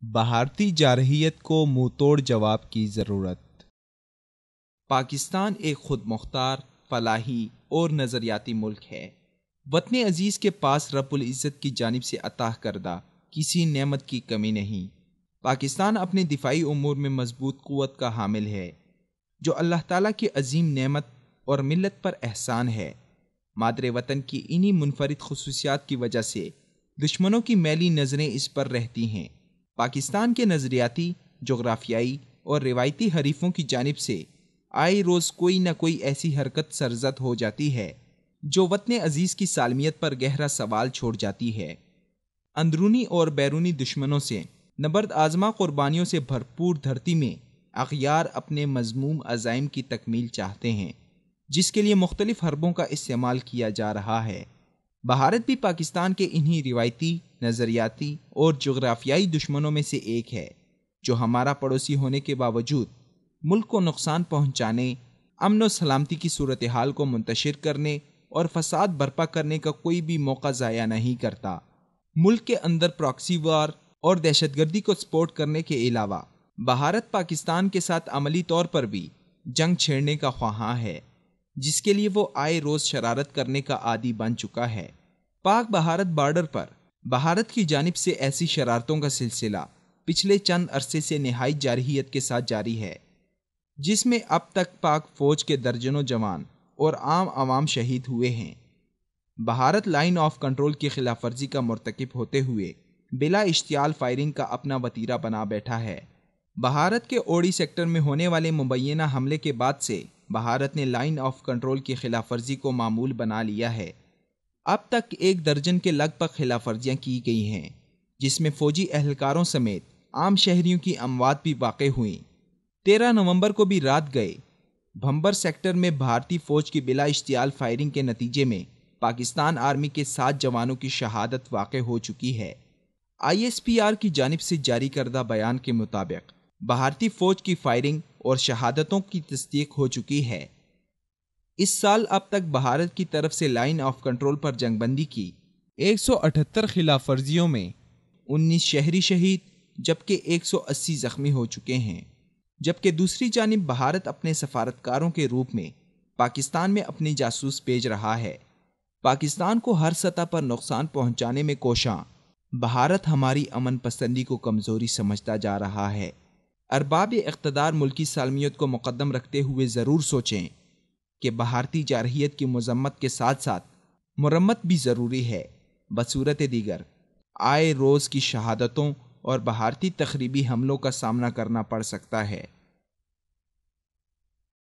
بھارتی جارحیت کو منہ توڑ جواب کی ضرورت۔ پاکستان ایک خود مختار، فلاحی اور نظریاتی ملک ہے۔ وطن عزیز کے پاس رب العزت کی جانب سے عطا کردہ کسی نعمت کی کمی نہیں۔ پاکستان اپنے دفاعی امور میں مضبوط قوت کا حامل ہے، جو اللہ تعالیٰ کی عظیم نعمت اور ملت پر احسان ہے۔ مادر وطن کی انہی منفرد خصوصیات کی وجہ سے دشمنوں کی میلی نظریں اس پر رہتی ہیں۔ پاکستان کے نظریاتی، جغرافیائی اور روایتی حریفوں کی جانب سے آئے روز کوئی نہ کوئی ایسی حرکت سرزد ہو جاتی ہے جو وطن عزیز کی سالمیت پر گہرا سوال چھوڑ جاتی ہے۔ اندرونی اور بیرونی دشمنوں سے نبرد آزما قربانیوں سے بھرپور دھرتی میں اغیار اپنے مذموم عزائم کی تکمیل چاہتے ہیں، جس کے لیے مختلف حربوں کا استعمال کیا جا رہا ہے۔ بھارت بھی پاکستان کے انہی روایتی، نظریاتی اور جغرافیائی دشمنوں میں سے ایک ہے، جو ہمارا پڑوسی ہونے کے باوجود ملک کو نقصان پہنچانے، امن و سلامتی کی صورتحال کو منتشر کرنے اور فساد برپا کرنے کا کوئی بھی موقع ضائع نہیں کرتا۔ ملک کے اندر پراکسی وار اور دہشت گردی کو سپورٹ کرنے کے علاوہ بھارت پاکستان کے ساتھ عملی طور پر بھی جنگ چھیڑنے کا خواہاں ہے، جس کے لیے وہ آئے روز شرارت کرنے کا عادی بن چکا ہے۔ پاک بھارت بارڈر پر بھارت کی جانب سے ایسی شرارتوں کا سلسلہ پچھلے چند عرصے سے نہایت جارحیت کے ساتھ جاری ہے، جس میں اب تک پاک فوج کے درجنوں جوان اور عام عوام شہید ہوئے ہیں۔ بھارت لائن آف کنٹرول کی خلاف ورزی کا مرتکب ہوتے ہوئے بلا اشتعال فائرنگ کا اپنا وتیرہ بنا بیٹھا ہے۔ بھارت کے اوڑی سیکٹر میں ہونے والے مبینہ حملے کے بعد سے بھارت نے لائن آف کنٹرول کی خلاف ورزی کو معمول بنا لیا ہے۔ اب تک 1 درجن کے لگ بھگ خلاف ورزیاں کی گئی ہیں، جس میں فوجی اہلکاروں سمیت عام شہریوں کی اموات بھی واقع ہوئیں۔ 13 نومبر کو بھی رات گئے بھمبر سیکٹر میں بھارتی فوج کی بلا اشتعال فائرنگ کے نتیجے میں پاکستان آرمی کے 7 جوانوں کی شہادت واقع ہو چکی ہے۔ ISPR کی جانب سے جاری کردہ بیان کے مطابق بھارتی فوج کی فائرنگ اور شہادتوں کی تصدیق ہو چکی ہے۔ اس سال اب تک بھارت کی طرف سے لائن آف کنٹرول پر جنگ بندی کی 178 خلاف ورزیوں میں 19 شہری شہید جبکہ 180 زخمی ہو چکے ہیں، جبکہ دوسری جانب بھارت اپنے سفارتکاروں کے روپ میں پاکستان میں اپنی جاسوس بھیج رہا ہے۔ پاکستان کو ہر سطح پر نقصان پہنچانے میں کوشاں بھارت ہماری امن پسندی کو کمزوری سمجھتا جا رہا ہے۔ ارباب اقتدار ملکی سالمیت کو مقدم رکھتے ہوئے ضرور سوچیں کہ بھارتی جارحیت کی مذمت کے ساتھ ساتھ مرمت بھی ضروری ہے، بصورت دیگر آئے روز کی شہادتوں اور بھارتی تخریبی حملوں کا سامنا کرنا پڑ سکتا ہے۔